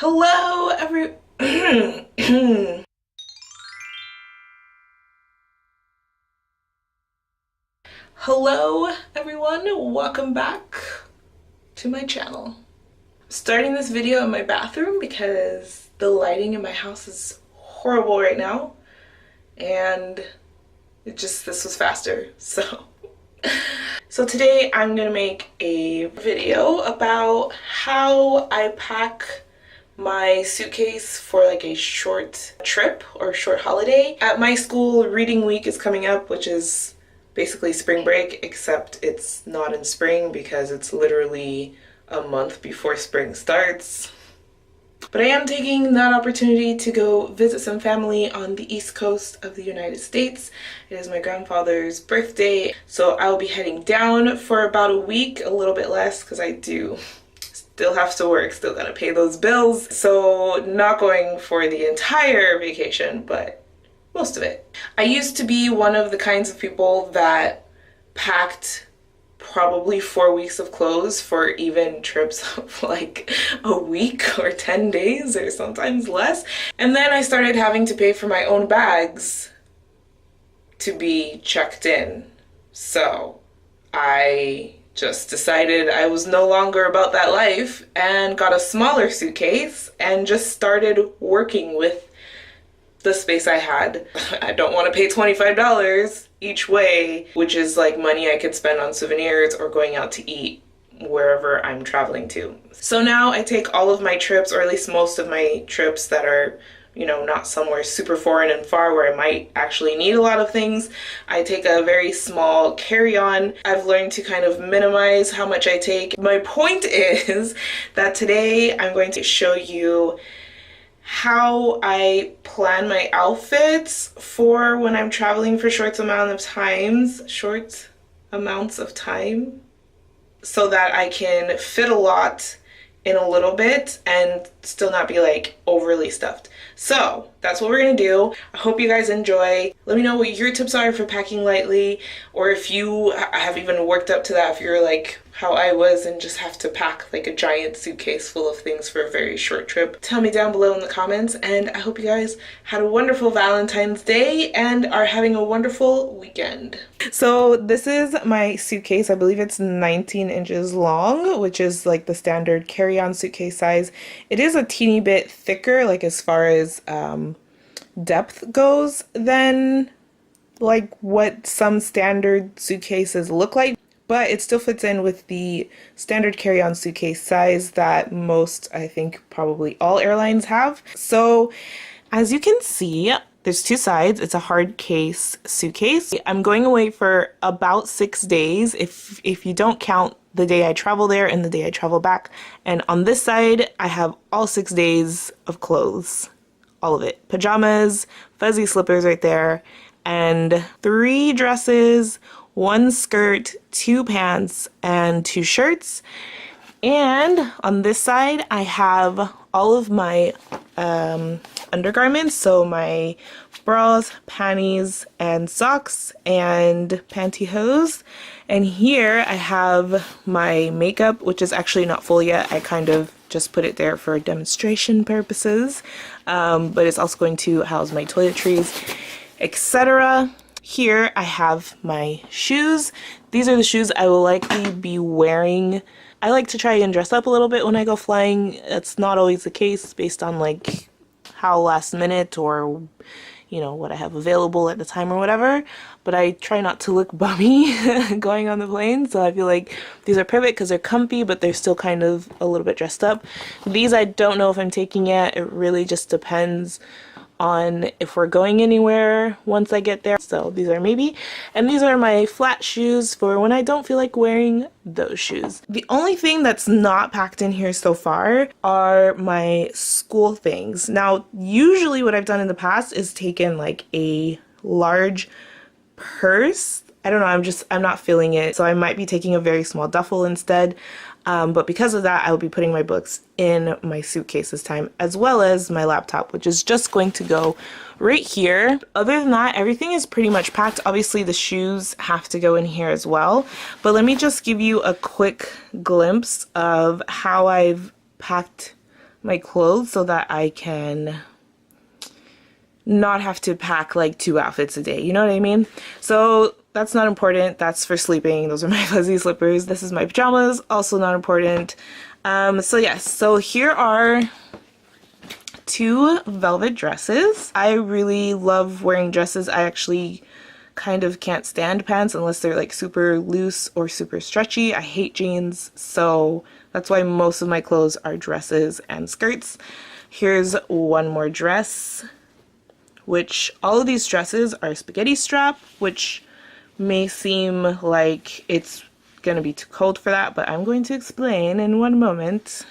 Hello, Hello, everyone. Welcome back to my channel. I'm starting this video in my bathroom because the lighting in my house is horrible right now, and this was faster. So today I'm gonna make a video about how I pack my suitcase for like a short trip or short holiday. At my school, reading week is coming up, which is basically spring break, except it's not in spring because it's literally a month before spring starts. But I am taking that opportunity to go visit some family on the East Coast of the United States. It is my grandfather's birthday, so I will be heading down for about a week, a little bit less because I do still have to work, still gotta pay those bills. So not going for the entire vacation, but most of it. I used to be one of the kinds of people that packed probably 4 weeks of clothes for even trips of like a week or 10 days or sometimes less. And then I started having to pay for my own bags to be checked in. So I just decided I was no longer about that life and got a smaller suitcase and just started working with the space I had. I don't want to pay $25 each way, which is like money I could spend on souvenirs or going out to eat wherever I'm traveling to. So now I take all of my trips, or at least most of my trips that are, you know, not somewhere super foreign and far where I might actually need a lot of things. I take a very small carry-on. I've learned to kind of minimize how much I take. My point is that today I'm going to show you how I plan my outfits for when I'm traveling for short amounts of time, so that I can fit a lot in a little bit and still not be like overly stuffed. So that's what we're gonna do. I hope you guys enjoy. Let me know what your tips are for packing lightly, or if you have even worked up to that, if you're like how I was and just have to pack like a giant suitcase full of things for a very short trip. Tell me down below in the comments, and I hope you guys had a wonderful Valentine's Day and are having a wonderful weekend. So this is my suitcase. I believe it's 19 inches long, which is like the standard carry-on suitcase size. It is a teeny bit thicker, like as far as depth goes, than like what some standard suitcases look like, but it still fits in with the standard carry-on suitcase size that most, I think probably all airlines have. So as you can see, there's two sides. It's a hard case suitcase. I'm going away for about 6 days if you don't count the day I travel there and the day I travel back. And on this side, I have all 6 days of clothes, all of it. Pajamas, fuzzy slippers right there, and 3 dresses, 1 skirt, 2 pants, and 2 shirts. And on this side, I have all of my undergarments, so my bras, panties, and socks, and pantyhose. And here I have my makeup, which is actually not full yet. I kind of just put it there for demonstration purposes, but it's also going to house my toiletries, etc. Here I have my shoes. These are the shoes I will likely be wearing. I like to try and dress up a little bit when I go flying. That's not always the case based on like how last minute or, you know, what I have available at the time or whatever. But I try not to look bummy going on the plane. So I feel like these are perfect because they're comfy, but they're still kind of a little bit dressed up. These I don't know if I'm taking yet. It really just depends on if we're going anywhere once I get there. So these are maybe. And these are my flat shoes for when I don't feel like wearing those shoes. The only thing that's not packed in here so far are my school things. Now, usually what I've done in the past is taken like a large purse. I don't know, I'm not feeling it. So I might be taking a very small duffel instead. But because of that, I will be putting my books in my suitcase this time, as well as my laptop, which is just going to go right here. Other than that, everything is pretty much packed. Obviously, the shoes have to go in here as well. But let me just give you a quick glimpse of how I've packed my clothes so that I can not have to pack like 2 outfits a day, you know what I mean? So that's not important. That's for sleeping. Those are my fuzzy slippers. This is my pajamas, also not important. So yes, so here are 2 velvet dresses. I really love wearing dresses. I actually kind of can't stand pants unless they're like super loose or super stretchy. I hate jeans, so that's why most of my clothes are dresses and skirts. Here's one more dress, which all of these dresses are spaghetti strap, which may seem like it's gonna be too cold for that, but I'm going to explain in one moment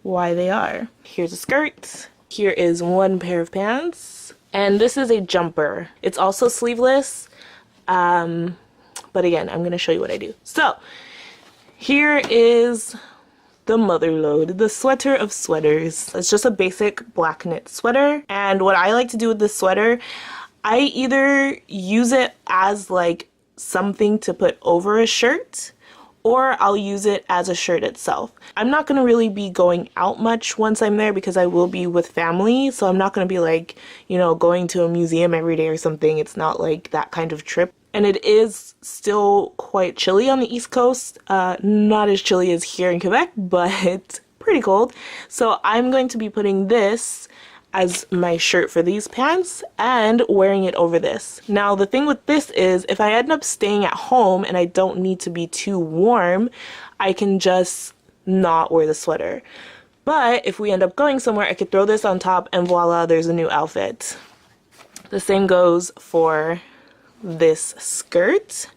why they are. Here's a skirt. Here is one pair of pants. And this is a jumper. It's also sleeveless, but again, I'm gonna show you what I do. So, here is the mother load, the sweater of sweaters. It's just a basic black knit sweater, and what I like to do with this sweater, I either use it as like something to put over a shirt, or I'll use it as a shirt itself. I'm not gonna really be going out much once I'm there because I will be with family, so I'm not gonna be like, you know, going to a museum every day or something. It's not like that kind of trip. And it is still quite chilly on the East Coast. Not as chilly as here in Quebec, but pretty cold. So I'm going to be putting this as my shirt for these pants and wearing it over this. Now the thing with this is if I end up staying at home and I don't need to be too warm, I can just not wear the sweater. But if we end up going somewhere, I could throw this on top and voila, there's a new outfit. The same goes for this skirt,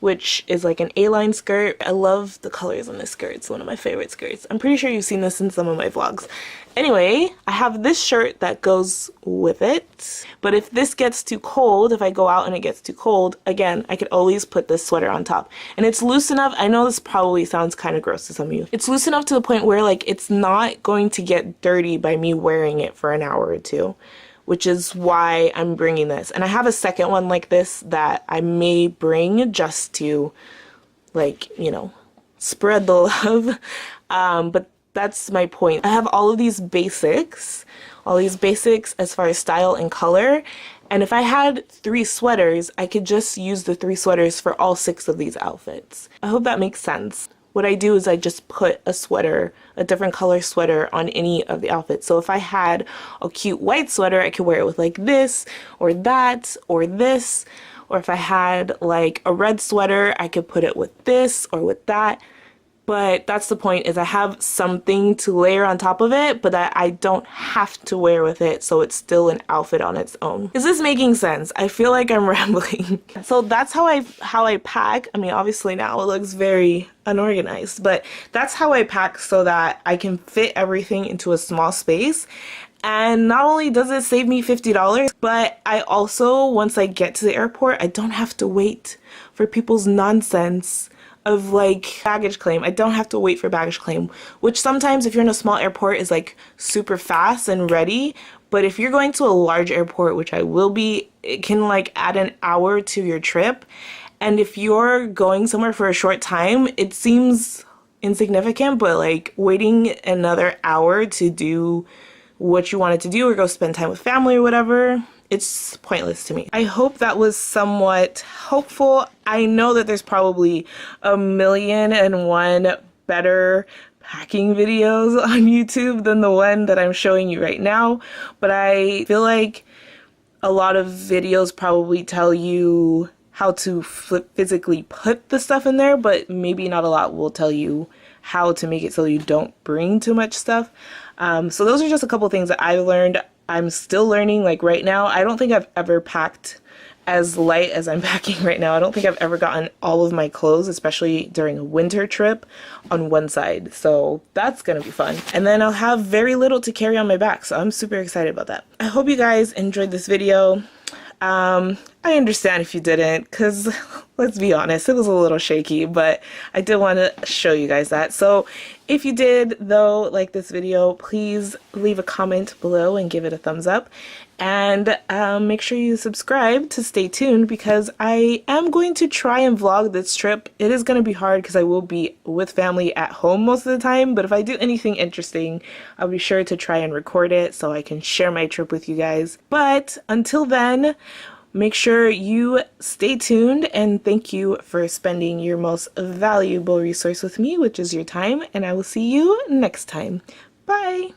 which is like an A-line skirt. I love the colors on this skirt. It's one of my favorite skirts. I'm pretty sure you've seen this in some of my vlogs. Anyway, I have this shirt that goes with it. But if this gets too cold, if I go out and it gets too cold, again, I could always put this sweater on top. And it's loose enough. I know this probably sounds kind of gross to some of you. It's loose enough to the point where like it's not going to get dirty by me wearing it for an hour or two, which is why I'm bringing this. And I have a second one like this that I may bring just to, like, you know, spread the love. But that's my point. I have all of these basics as far as style and color. And if I had 3 sweaters, I could just use the 3 sweaters for all 6 of these outfits. I hope that makes sense. What I do is I just put a sweater, a different color sweater on any of the outfits. So if I had a cute white sweater, I could wear it with like this or that or this. Or if I had like a red sweater, I could put it with this or with that. But that's the point, is I have something to layer on top of it, but that I don't have to wear with it, so it's still an outfit on its own. Is this making sense? I feel like I'm rambling. So that's how I pack. I mean, obviously now it looks very unorganized, but that's how I pack so that I can fit everything into a small space. And not only does it save me $50, but I also, once I get to the airport, I don't have to wait for people's nonsense of like baggage claim. I don't have to wait for baggage claim, which sometimes if you're in a small airport is like super fast and ready. But if you're going to a large airport, which I will be, it can like add an hour to your trip. And if you're going somewhere for a short time, it seems insignificant, but like waiting another hour to do what you wanted to do or go spend time with family or whatever, it's pointless to me. I hope that was somewhat helpful. I know that there's probably 1,000,001 better packing videos on YouTube than the one that I'm showing you right now, but I feel like a lot of videos probably tell you how to physically put the stuff in there, but maybe not a lot will tell you how to make it so you don't bring too much stuff. So those are just a couple things that I've learned. I'm still learning, like right now. I don't think I've ever packed as light as I'm packing right now. I don't think I've ever gotten all of my clothes, especially during a winter trip, on one side. So that's gonna be fun. And then I'll have very little to carry on my back. So I'm super excited about that. I hope you guys enjoyed this video. I understand if you didn't, because let's be honest, it was a little shaky, but I did want to show you guys that. So if you did, though, like this video, please leave a comment below and give it a thumbs up. And make sure you subscribe to stay tuned, because I am going to try and vlog this trip. It is going to be hard because I will be with family at home most of the time, but if I do anything interesting, I'll be sure to try and record it so I can share my trip with you guys. But until then, make sure you stay tuned, and thank you for spending your most valuable resource with me, which is your time, and I will see you next time. Bye!